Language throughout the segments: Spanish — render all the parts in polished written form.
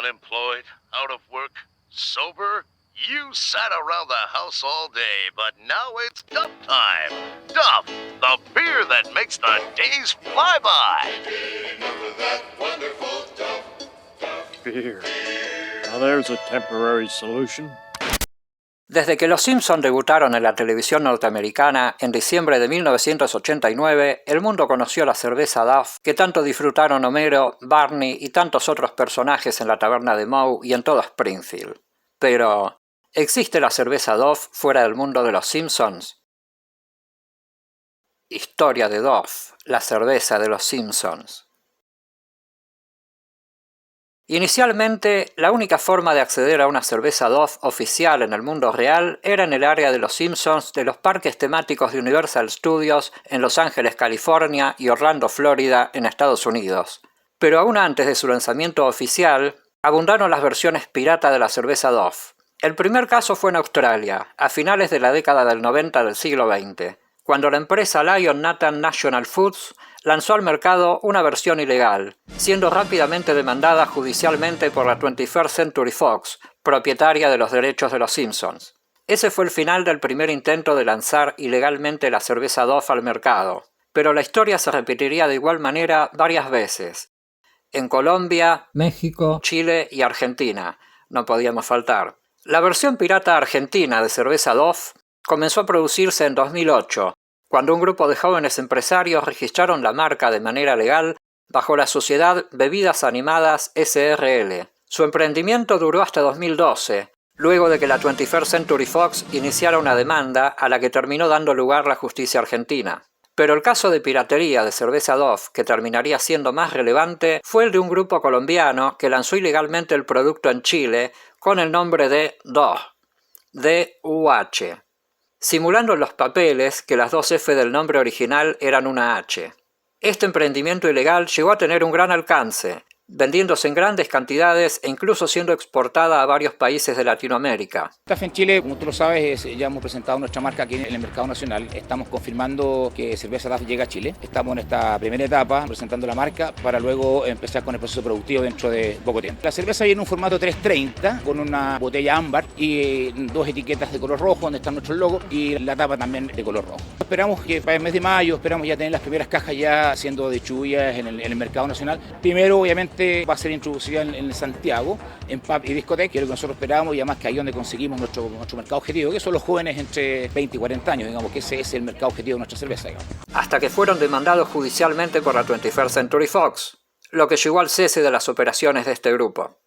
unemployed, out of work, sober? You sat around the house all day, but now it's Duff time. Duff, the beer that makes the days fly by. Beer. Now there's a temporary solution. Desde que los Simpson debutaron en la televisión norteamericana en diciembre de 1989, el mundo conoció la cerveza Duff, que tanto disfrutaron Homero, Barney y tantos otros personajes en la taberna de Moe y en todo Springfield. Pero, ¿existe la cerveza Duff fuera del mundo de los Simpsons? Historia de Duff, la cerveza de los Simpsons. Inicialmente, la única forma de acceder a una cerveza Duff oficial en el mundo real era en el área de los Simpsons de los parques temáticos de Universal Studios en Los Ángeles, California y Orlando, Florida, en Estados Unidos. Pero aún antes de su lanzamiento oficial, abundaron las versiones pirata de la cerveza Duff. El primer caso fue en Australia, a finales de la década del 90 del siglo XX, cuando la empresa Lion Nathan National Foods lanzó al mercado una versión ilegal, siendo rápidamente demandada judicialmente por la 21st Century Fox, propietaria de los derechos de los Simpsons. Ese fue el final del primer intento de lanzar ilegalmente la cerveza Duff al mercado, pero la historia se repetiría de igual manera varias veces. En Colombia, México, Chile y Argentina, no podíamos faltar. La versión pirata argentina de cerveza Duff comenzó a producirse en 2008, cuando un grupo de jóvenes empresarios registraron la marca de manera legal bajo la sociedad Bebidas Animadas SRL. Su emprendimiento duró hasta 2012, luego de que la 21st Century Fox iniciara una demanda a la que terminó dando lugar la justicia argentina. Pero el caso de piratería de cerveza Duff que terminaría siendo más relevante fue el de un grupo colombiano que lanzó ilegalmente el producto en Chile con el nombre de DOH, D-U-H, simulando en los papeles que las dos F del nombre original eran una H. Este emprendimiento ilegal llegó a tener un gran alcance, vendiéndose en grandes cantidades e incluso siendo exportada a varios países de Latinoamérica. Duff en Chile, como tú lo sabes, ya hemos presentado nuestra marca aquí en el mercado nacional. Estamos confirmando que cerveza Duff llega a Chile. Estamos en esta primera etapa presentando la marca para luego empezar con el proceso productivo dentro de poco tiempo. La cerveza viene en un formato 330 con una botella ámbar y dos etiquetas de color rojo donde están nuestros logos y la tapa también de color rojo. Esperamos que para el mes de mayo, esperamos ya tener las primeras cajas ya siendo distribuidas en el mercado nacional. Primero, obviamente, va a ser introducida en Santiago, en pub y discoteca, que es lo que nosotros esperábamos y además que ahí es donde conseguimos nuestro mercado objetivo, que son los jóvenes entre 20 y 40 años, digamos que ese es el mercado objetivo de nuestra cerveza. Digamos. Hasta que fueron demandados judicialmente por la 21st Century Fox, lo que llevó al cese de las operaciones de este grupo.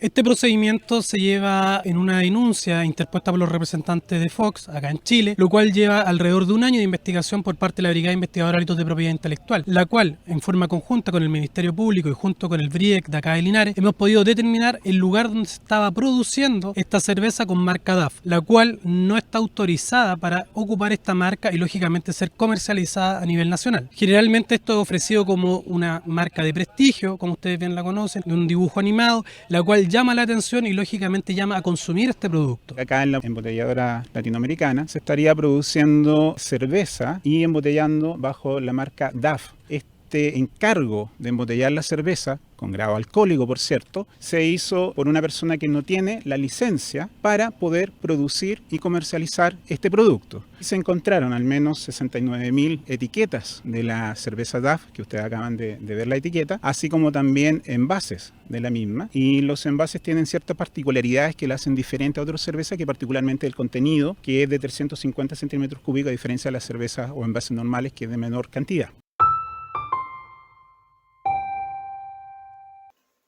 Este procedimiento se lleva en una denuncia interpuesta por los representantes de Fox, acá en Chile, lo cual lleva alrededor de un año de investigación por parte de la Brigada Investigadora de Delitos de Propiedad Intelectual, la cual, en forma conjunta con el Ministerio Público y junto con el BRIEC de acá de Linares, hemos podido determinar el lugar donde se estaba produciendo esta cerveza con marca Duff, la cual no está autorizada para ocupar esta marca y lógicamente ser comercializada a nivel nacional. Generalmente esto es ofrecido como una marca de prestigio, como ustedes bien la conocen, de un dibujo animado, la cual llama la atención y lógicamente llama a consumir este producto. Acá en la embotelladora latinoamericana se estaría produciendo cerveza y embotellando bajo la marca Duff. Este encargo de embotellar la cerveza, con grado alcohólico por cierto, se hizo por una persona que no tiene la licencia para poder producir y comercializar este producto. Se encontraron al menos 69.000 etiquetas de la cerveza Duff, que ustedes acaban de ver la etiqueta, así como también envases de la misma. Y los envases tienen ciertas particularidades que la hacen diferente a otras cervezas, que particularmente el contenido, que es de 350 centímetros cúbicos, a diferencia de las cervezas o envases normales, que es de menor cantidad.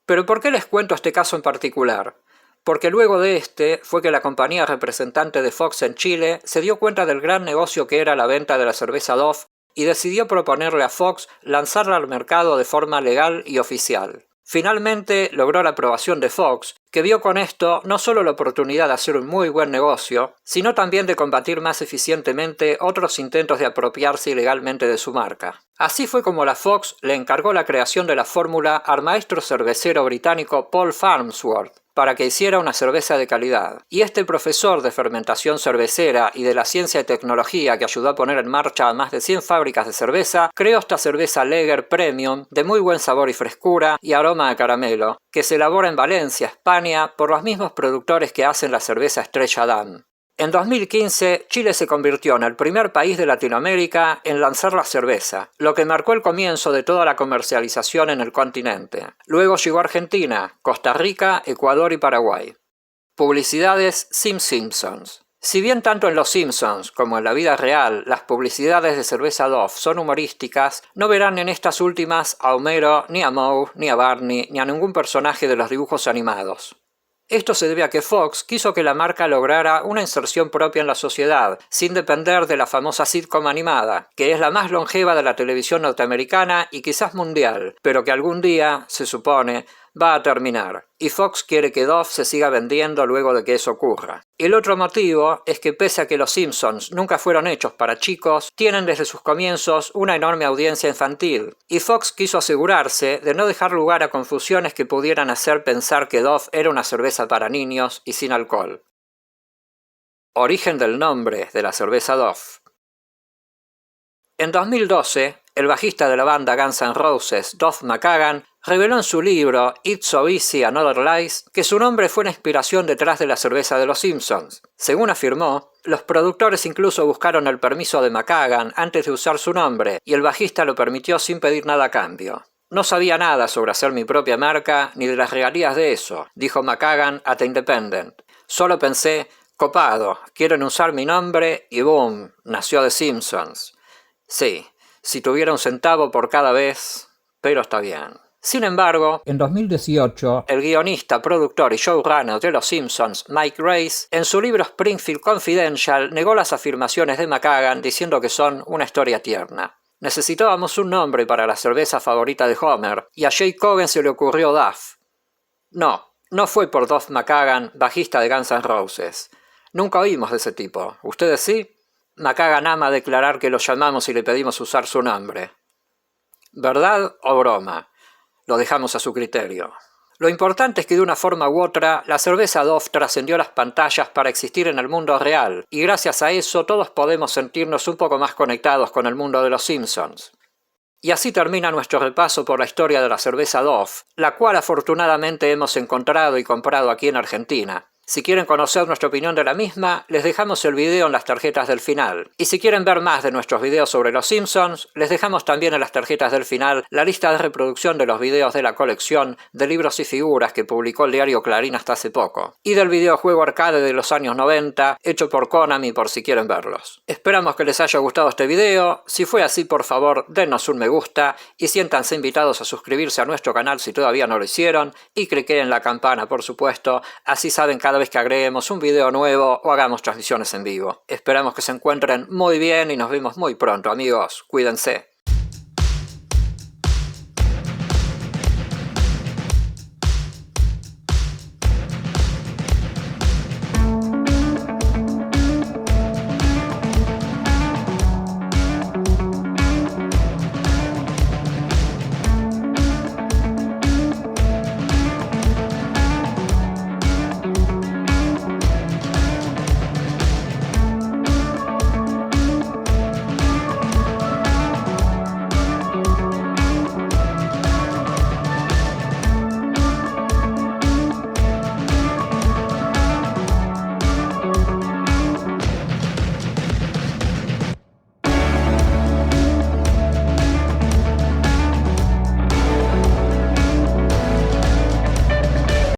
¿Pero por qué les cuento este caso en particular? Porque luego de este fue que la compañía representante de Fox en Chile se dio cuenta del gran negocio que era la venta de la cerveza Duff y decidió proponerle a Fox lanzarla al mercado de forma legal y oficial. Finalmente logró la aprobación de Fox, que vio con esto no solo la oportunidad de hacer un muy buen negocio, sino también de combatir más eficientemente otros intentos de apropiarse ilegalmente de su marca. Así fue como la Fox le encargó la creación de la fórmula al maestro cervecero británico Paul Farnsworth para que hiciera una cerveza de calidad. Y este profesor de fermentación cervecera y de la ciencia y tecnología que ayudó a poner en marcha a más de 100 fábricas de cerveza, creó esta cerveza Lager Premium de muy buen sabor y frescura y aroma a caramelo, que se elabora en Valencia, España, por los mismos productores que hacen la cerveza Estrella Damm. En 2015, Chile se convirtió en el primer país de Latinoamérica en lanzar la cerveza, lo que marcó el comienzo de toda la comercialización en el continente. Luego llegó Argentina, Costa Rica, Ecuador y Paraguay. Publicidades Simpsons. Si bien tanto en Los Simpsons como en la vida real las publicidades de cerveza Dove son humorísticas, no verán en estas últimas a Homero, ni a Moe, ni a Barney, ni a ningún personaje de los dibujos animados. Esto se debe a que Fox quiso que la marca lograra una inserción propia en la sociedad, sin depender de la famosa sitcom animada, que es la más longeva de la televisión norteamericana y quizás mundial, pero que algún día, se supone, va a terminar, y Fox quiere que Dove se siga vendiendo luego de que eso ocurra. El otro motivo es que pese a que Los Simpsons nunca fueron hechos para chicos, tienen desde sus comienzos una enorme audiencia infantil, y Fox quiso asegurarse de no dejar lugar a confusiones que pudieran hacer pensar que Dove era una cerveza para niños y sin alcohol. Origen del nombre de la cerveza Dove. En 2012, el bajista de la banda Guns N' Roses, Duff McKagan, reveló en su libro It's So Easy and Other Lies que su nombre fue una inspiración detrás de la cerveza de los Simpsons. Según afirmó, los productores incluso buscaron el permiso de McKagan antes de usar su nombre, y el bajista lo permitió sin pedir nada a cambio. No sabía nada sobre hacer mi propia marca ni de las regalías de eso, dijo McKagan a The Independent. Solo pensé, copado, quieren usar mi nombre y boom, nació The Simpsons. Sí, si tuviera un centavo por cada vez, pero está bien. Sin embargo, en 2018, el guionista, productor y showrunner de Los Simpsons, Mike Reiss, en su libro Springfield Confidential, negó las afirmaciones de McKagan diciendo que son una historia tierna. Necesitábamos un nombre para la cerveza favorita de Homer, y a Jay Cohen se le ocurrió Duff. No fue por Duff McKagan, bajista de Guns N' Roses. Nunca oímos de ese tipo. ¿Ustedes sí? McKagan ama declarar que lo llamamos y le pedimos usar su nombre. ¿Verdad o broma? Lo dejamos a su criterio. Lo importante es que de una forma u otra, la cerveza Dove trascendió las pantallas para existir en el mundo real, y gracias a eso todos podemos sentirnos un poco más conectados con el mundo de los Simpsons. Y así termina nuestro repaso por la historia de la cerveza Dove, la cual afortunadamente hemos encontrado y comprado aquí en Argentina. Si quieren conocer nuestra opinión de la misma, les dejamos el video en las tarjetas del final. Y si quieren ver más de nuestros videos sobre los Simpsons, les dejamos también en las tarjetas del final la lista de reproducción de los videos de la colección de libros y figuras que publicó el diario Clarín hasta hace poco, y del videojuego arcade de los años 90, hecho por Konami por si quieren verlos. Esperamos que les haya gustado este video. Si fue así, por favor, denos un me gusta y siéntanse invitados a suscribirse a nuestro canal si todavía no lo hicieron, y cliquen en la campana, por supuesto, así saben cada vez que agreguemos un video nuevo o hagamos transmisiones en vivo. Esperamos que se encuentren muy bien y nos vemos muy pronto, amigos. Cuídense.